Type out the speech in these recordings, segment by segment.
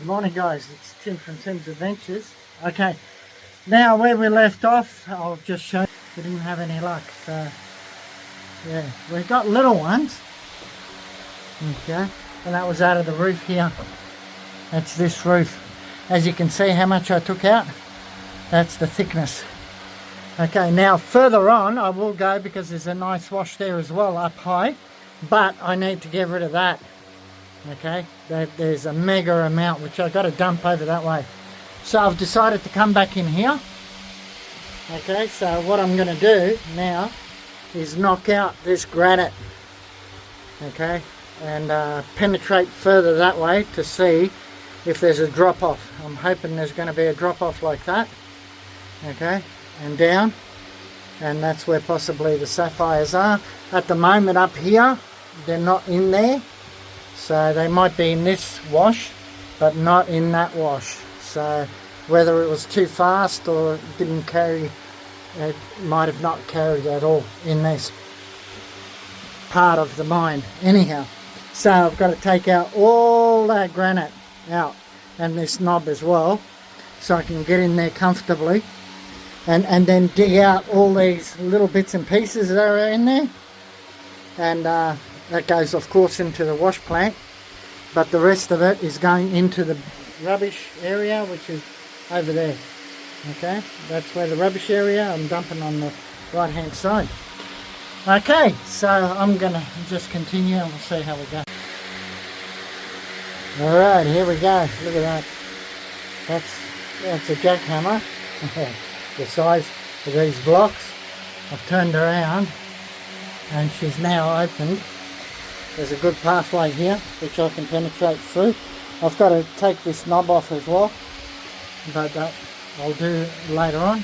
Morning guys, it's Tim from sAdventures. Okay, now where we left off, I'll just show you. We didn't have any luck, so yeah, we got little ones. Okay, and that was out of the roof here. That's this roof. As you can see how much I took out, that's the thickness. Okay, now further on I will go because there's a nice wash there as well up high, but I need to get rid of that. Okay, there's a mega amount which I've got to dump over that way. So I've decided to come back in here. Okay, so what I'm going to do now is knock out this granite. Okay, and penetrate further that way to see if there's a drop off. I'm hoping there's going to be a drop off like that. Okay, and down, and that's where possibly the sapphires are. At the moment up here, they're not in there. So they might be in this wash, but not in that wash. So whether it was too fast or didn't carry, it might have not carried at all in this part of the mine. Anyhow, so I've got to take out all that granite out and this knob as well, so I can get in there comfortably, and then dig out all these little bits and pieces that are in there, and that goes of course into the wash plant, but the rest of it is going into the rubbish area, which is over there. Okay, that's where the rubbish area, I'm dumping on the right hand side. Okay, so I'm gonna just continue and we'll see how we go. Alright, here we go. Look at that. That's a jackhammer. The size of these blocks. I've turned around and she's now opened. There's a good pathway here which I can penetrate through. I've got to take this knob off as well, but that I'll do later on.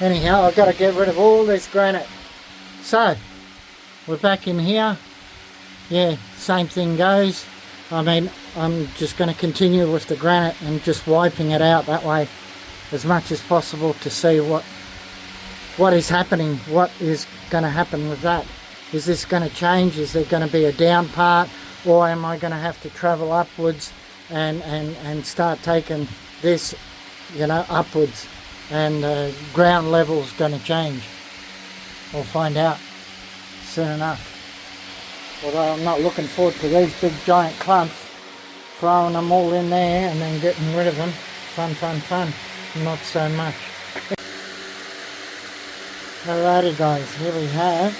Anyhow, I've got to get rid of all this granite. So we're back in here. Yeah, same thing goes. I mean, I'm just going to continue with the granite and just wiping it out that way as much as possible to see what is happening, what is going to happen with that. Is this going to change? Is there going to be a down part, or am I going to have to travel upwards and start taking this, you know, upwards, and ground level's going to change? We'll find out soon enough. Although I'm not looking forward to these big giant clumps, throwing them all in there and then getting rid of them. Fun, fun, fun. Not so much. Alrighty guys, here we have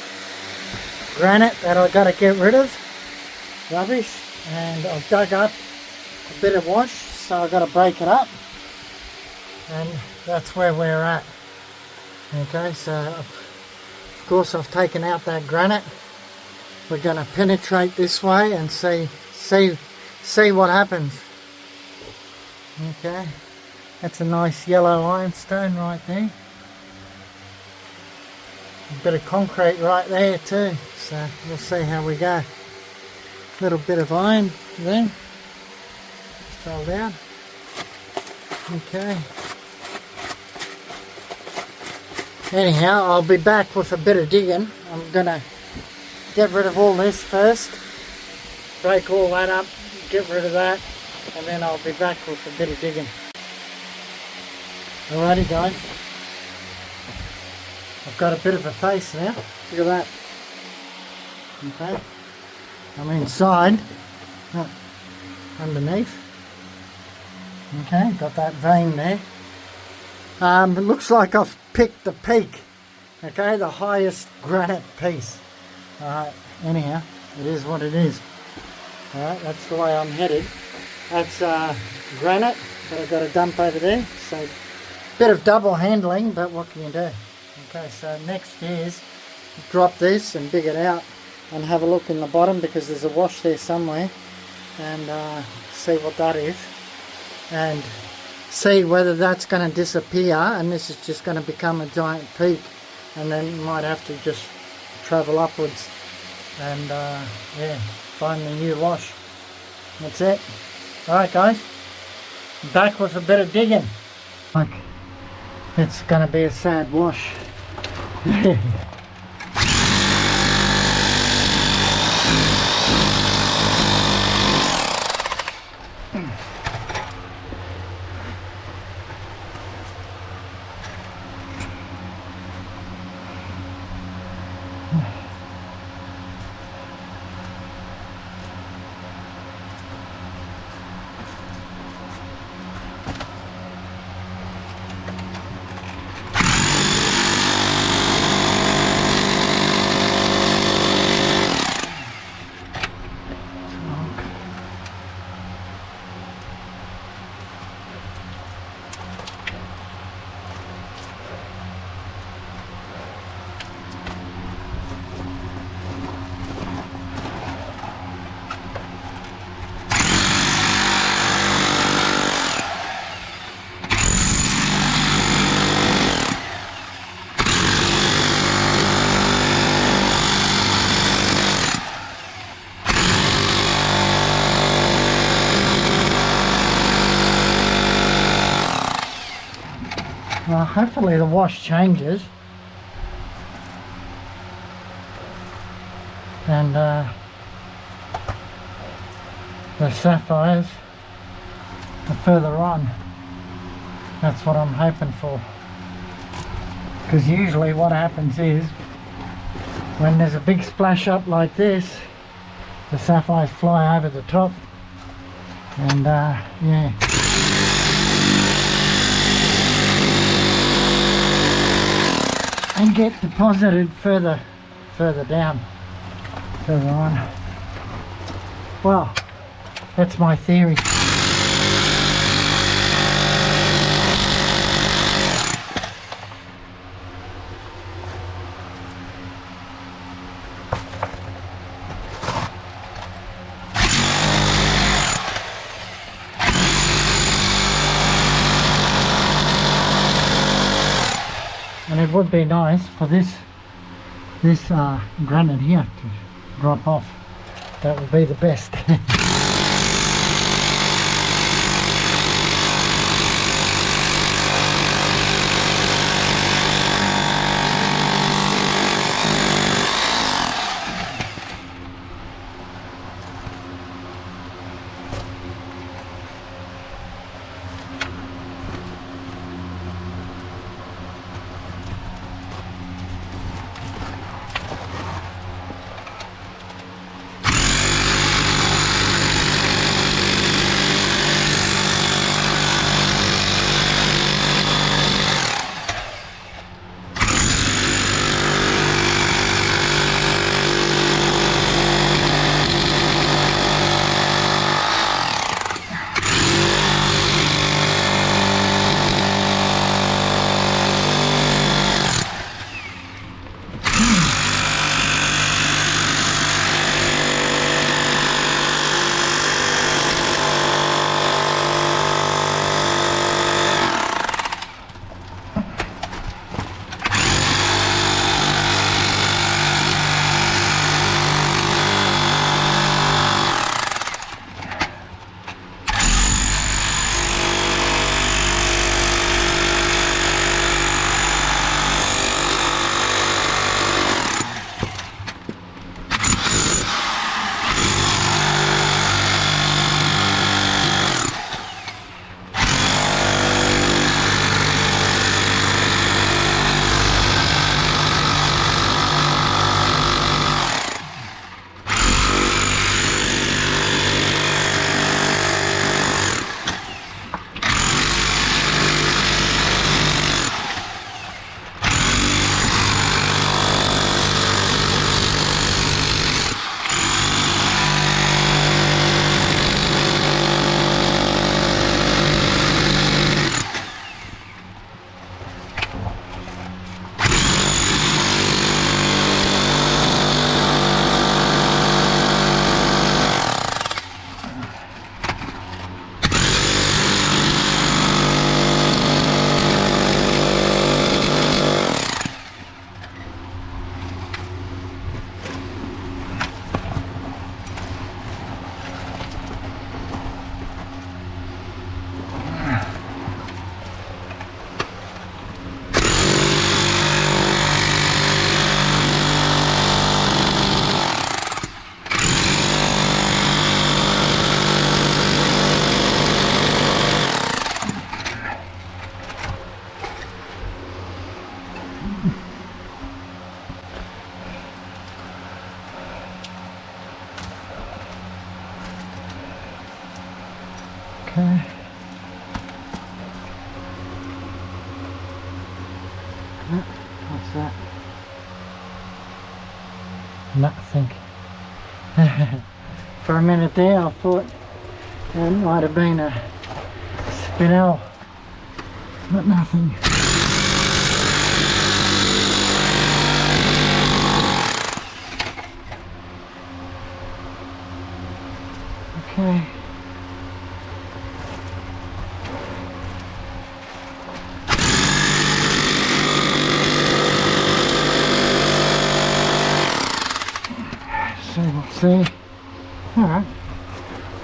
granite that I've got to get rid of. Rubbish. And I've dug up a bit of wash, so I've got to break it up. And that's where we're at. Okay, so of course I've taken out that granite. We're going to penetrate this way and see what happens. Okay, that's a nice yellow ironstone right there. A bit of concrete right there too, so we'll see how we go. Little bit of iron there, just fell down. Okay. Anyhow, I'll be back with a bit of digging. I'm gonna get rid of all this first, break all that up, get rid of that, and then I'll be back with a bit of digging. Alrighty guys, I've got a bit of a face now, look at that. Okay, I'm inside, not underneath. Okay, got that vein there. It looks like I've picked the peak, okay, the highest granite piece. Alright, anyhow, it is what it is. Alright, that's the way I'm headed. That's granite that I've got to dump over there. So, bit of double handling, but what can you do? Okay, so next is drop this and dig it out and have a look in the bottom because there's a wash there somewhere, and see what that is. And see whether that's going to disappear and this is just going to become a giant peak, and then you might have to just travel upwards and yeah, find the new wash. That's it. Alright guys, back with a bit of digging. Like, it's going to be a sad wash. hopefully the wash changes. And the sapphires are further on. That's what I'm hoping for. Because usually what happens is, when there's a big splash up like this, the sapphires fly over the top. And yeah. And get deposited further down, further on. Well, that's my theory. And it would be nice for this granite here to drop off. That would be the best. Okay. What's that? Nothing. For a minute there I thought it might have been a spinel, but nothing. Okay. See, alright,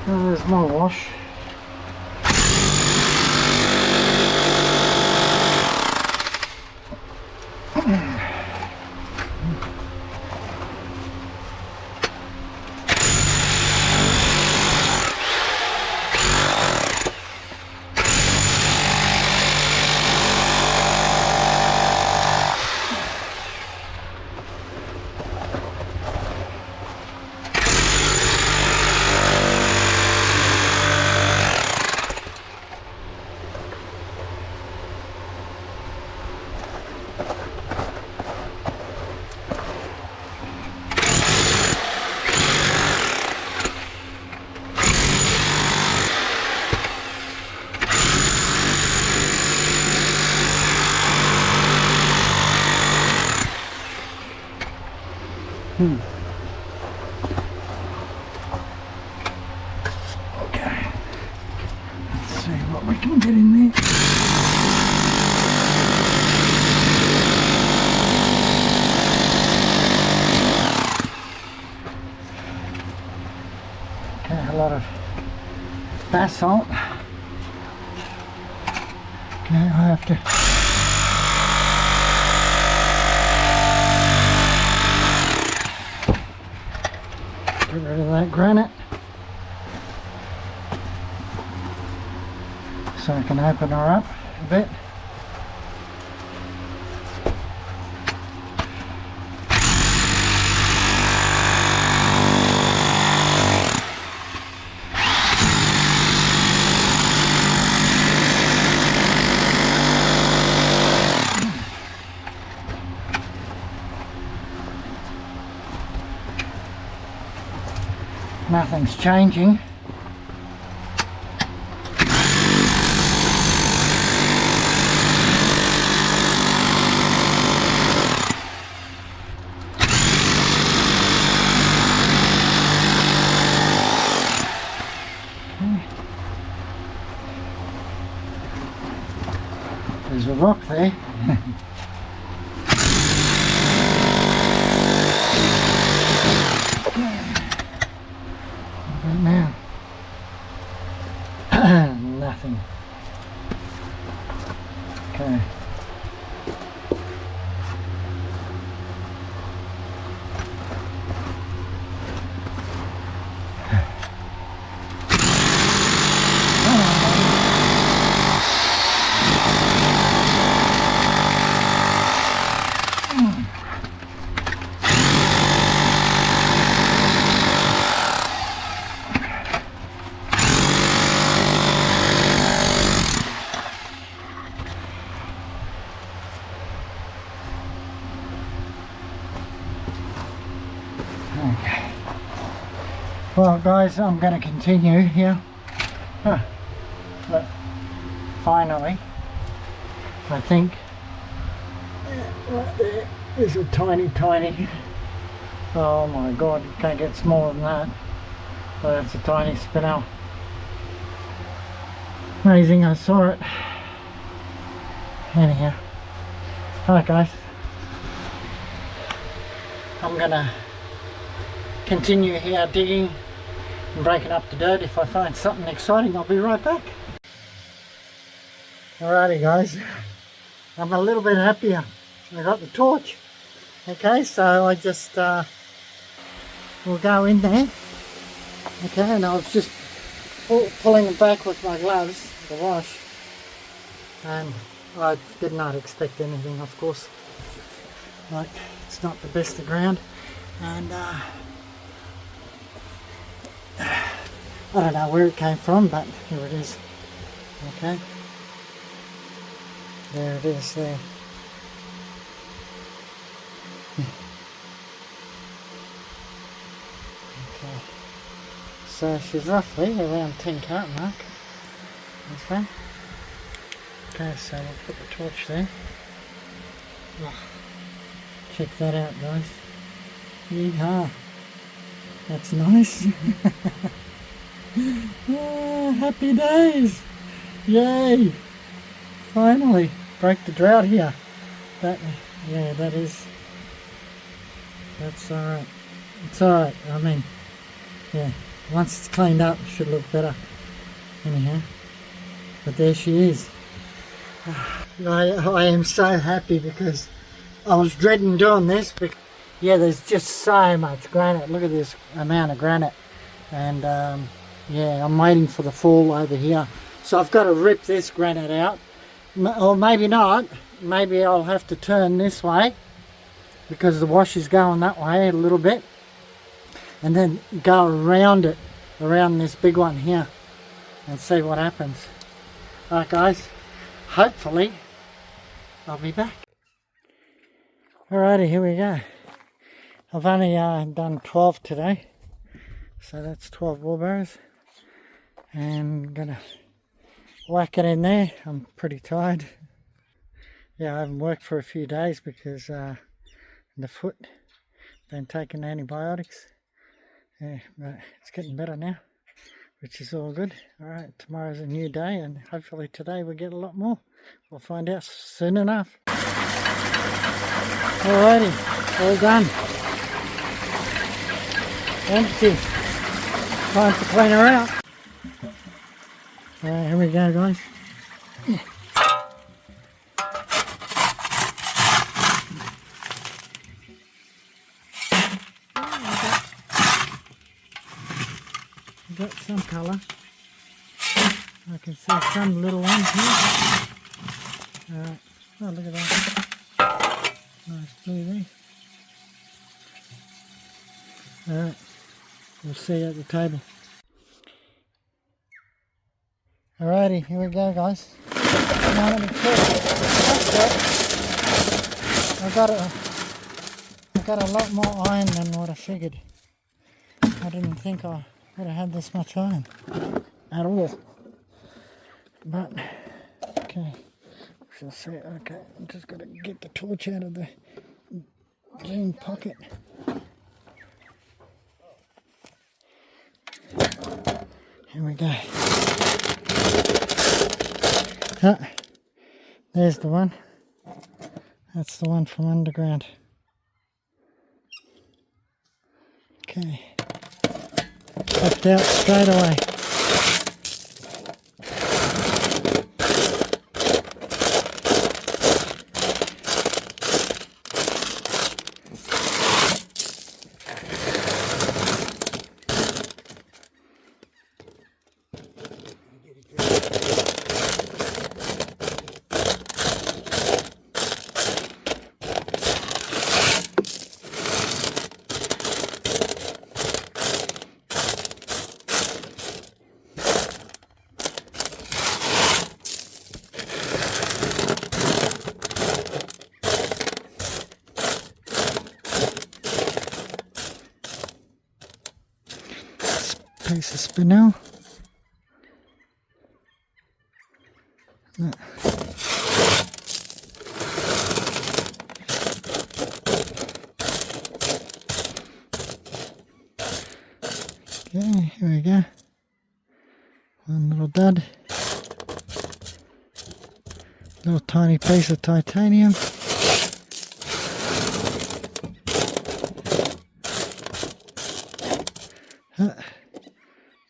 well, there's my wash. Okay, let's see what we can get in there. Okay, a lot of basalt. Okay, I have to get rid of that granite so I can open her up a bit. Nothing's changing. There's a rock there. Now, nothing. Okay. Okay. Well guys, I'm going to continue here. But finally, I think right there is a tiny, oh my god, you can't get smaller than that. But it's a tiny spinel. Amazing, I saw it. Anyhow. Alright guys. I'm gonna continue here digging and breaking up the dirt. If I find something exciting, I'll be right back. Alrighty guys, I'm a little bit happier. I got the torch. Okay, so I just will go in there. Okay, and I was just pulling it back with my gloves, the wash, and I did not expect anything, of course. Like, it's not the best of ground, and I don't know where it came from, but here it is. Okay, there it is there. Okay, so she's roughly around 10 carat mark. Okay. Okay, so we'll put the torch there. Oh, check that out, guys. Yeehaw. That's nice. Oh, happy days. Yay. Finally. Break the drought here. That, yeah, that's alright. It's alright. I mean, yeah, once it's cleaned up, it should look better. Anyhow. But there she is. I am so happy because I was dreading doing this, because yeah, there's just so much granite. Look at this amount of granite, and yeah, I'm waiting for the fall over here, so I've got to rip this granite out, or maybe not. Maybe I'll have to turn this way because the wash is going that way a little bit, and then go around it, around this big one here, and see what happens. Alright guys, hopefully I'll be back. Alrighty, here we go. I've only done 12 today, so that's 12 wheelbarrows, and I'm gonna whack it in there. I'm pretty tired. Yeah, I haven't worked for a few days because the foot been taking antibiotics. Yeah, but it's getting better now, which is all good. Alright, tomorrow's a new day, and hopefully today we get a lot more. We'll find out soon enough. Alrighty, all done. Empty. Time to clean her out. Alright, here we go, guys. Yeah. Got some colour. I can see some little ones here. Alright, oh look at that. Nice blue there. Alright, we'll see you at the table. Alrighty, here we go, guys. Now let me check. I got a lot more iron than what I figured. I didn't think I would have had this much iron at all. But okay, we'll see. Okay, I'm just got to get the torch out of the jean pocket. Here we go. Ah, there's the one. That's the one from underground. Okay. Popped out straight away. Piece of spinel. No. Okay, here we go. One little dud. Little tiny piece of titanium.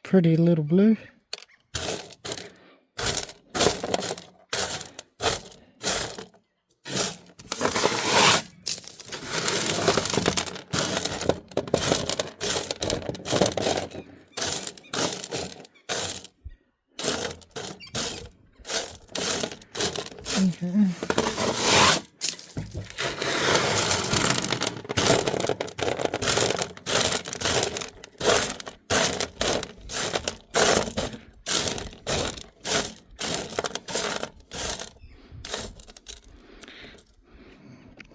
Pretty little blue. Okay.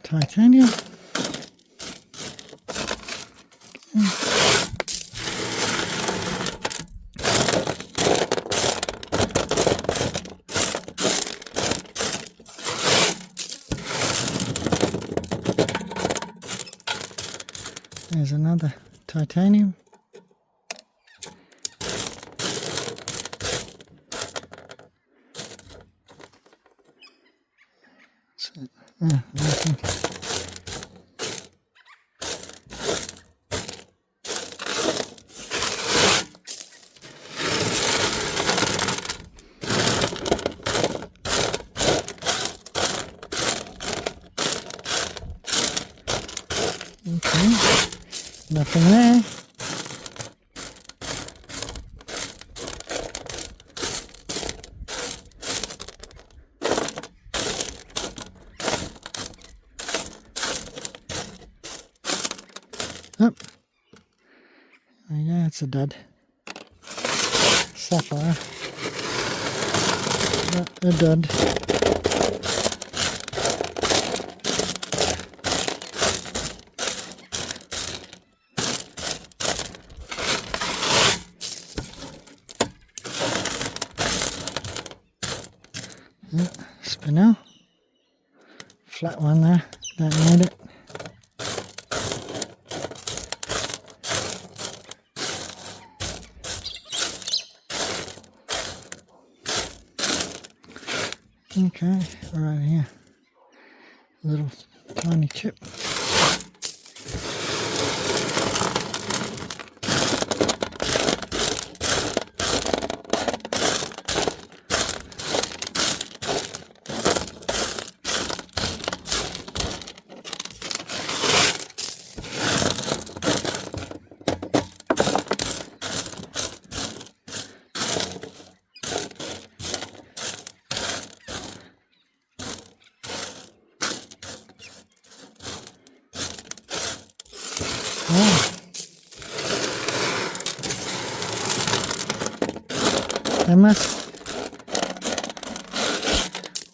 Titanium. There's another titanium. Okay, nothing there. Oh, yeah, it's a dud. Sapphire. A dud. Yeah, spinel. Flat one there, don't need it. tiny chip. They must,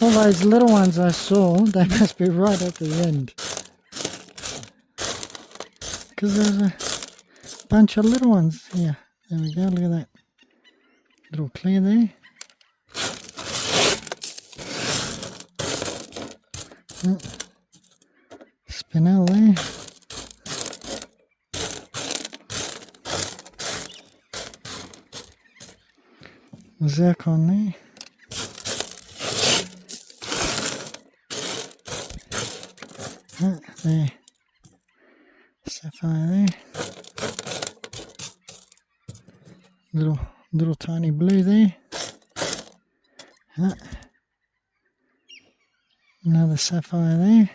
all those little ones I saw, they must be right at the end. Because there's a bunch of little ones here. There we go, look at that. Little clear there. Spinel there. Zircon there. There. Sapphire there. Little tiny blue there. Another sapphire there.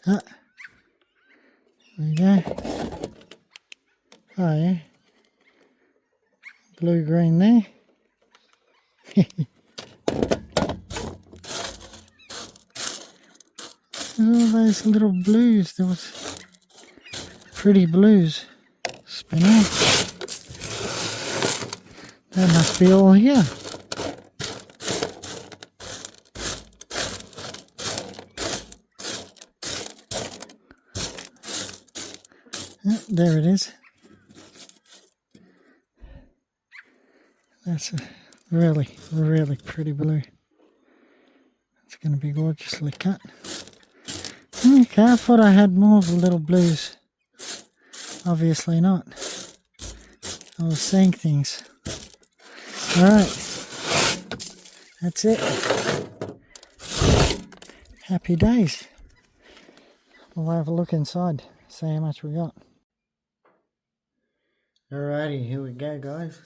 There we go. Oh yeah. Blue green there. All those little blues. There was pretty blues. Spin out. That must be all here. There it is. That's a really, really pretty blue. It's going to be gorgeously cut. Okay, I thought I had more of the little blues. Obviously not. I was seeing things. Alright. That's it. Happy days. We'll have a look inside, see how much we got. Alrighty, here we go, guys.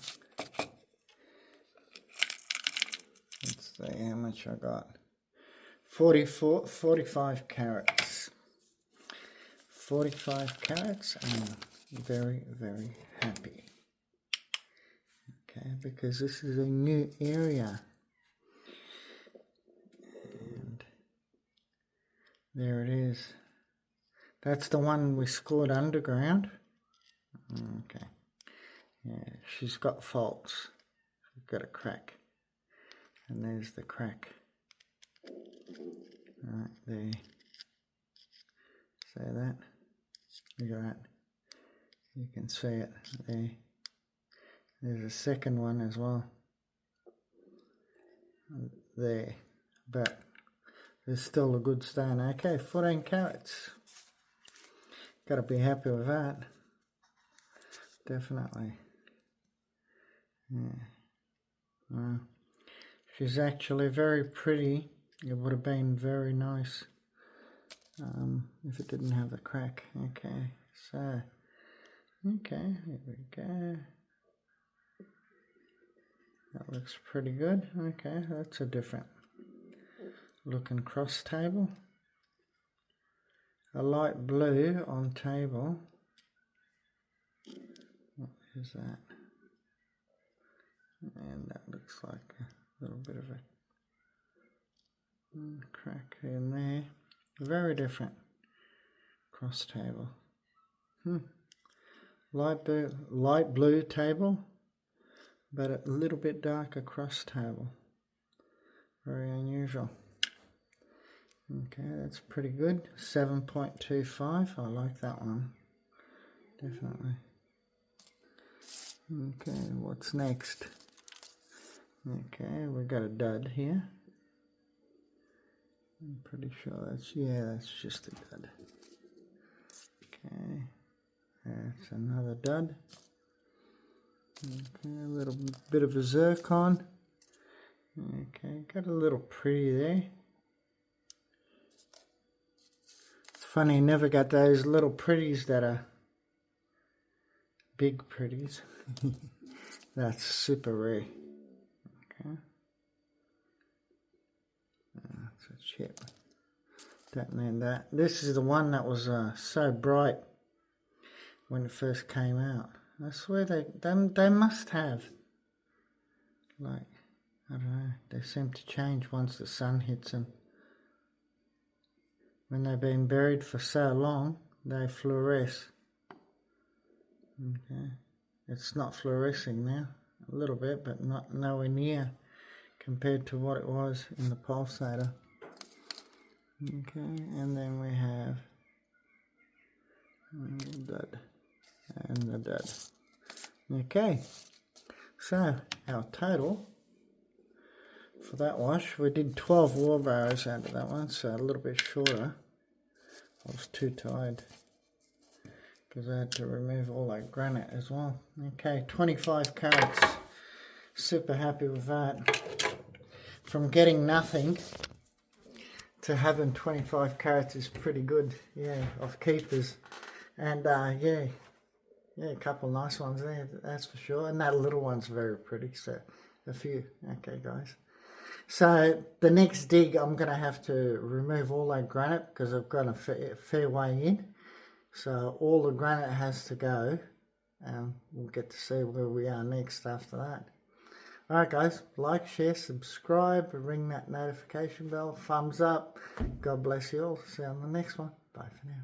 Let's see how much I got. 45 carats. 45 carats. I'm very, very happy. Okay, because this is a new area. And there it is. That's the one we scored underground. Okay. Yeah, she's got faults. She's got a crack. And there's the crack. Right there. See that? Look at that. You can see it there. There's a second one as well. There. But there's still a good stone. Okay, 14 carats. Got to be happy with that. Definitely. Yeah. Well, she's actually very pretty. It would have been very nice if it didn't have the crack. Okay, so, okay, here we go. That looks pretty good. Okay, that's a different looking cross table. A light blue on table. What is that? And that looks like a little bit of a crack in there. Very different cross table. Light blue table, but a little bit darker cross table. Very unusual. Okay, that's pretty good. 7.25. I like that one. Definitely. Okay, what's next? Okay, we got a dud here. I'm pretty sure that's just a dud. Okay, that's another dud. Okay, a little bit of a zircon. Okay, got a little pretty there. It's funny, never got those little pretties that are big pretties. That's super rare. Okay. That's a chip. Don't need that. This is the one that was so bright when it first came out. I swear they must have, like, I don't know, they seem to change once the sun hits them. When they've been buried for so long, they fluoresce. Okay, it's not fluorescing now, a little bit, but nowhere near compared to what it was in the pulsator. Okay, and then we have the dud and the dud. Okay, so our total for that wash, we did 12 wheelbarrows out of that one, so a little bit shorter. I was too tired because I had to remove all that granite as well. Okay, 25 carats. Super happy with that. From getting nothing to having 25 carats is pretty good, yeah, of keepers. And yeah, a couple nice ones there, that's for sure. And that little one's very pretty, so a few. Okay, guys. So the next dig, I'm going to have to remove all that granite because I've got a fair way in. So all the granite has to go, and we'll get to see where we are next after that. Alright guys, like, share, subscribe, ring that notification bell, thumbs up. God bless you all. See you on the next one. Bye for now.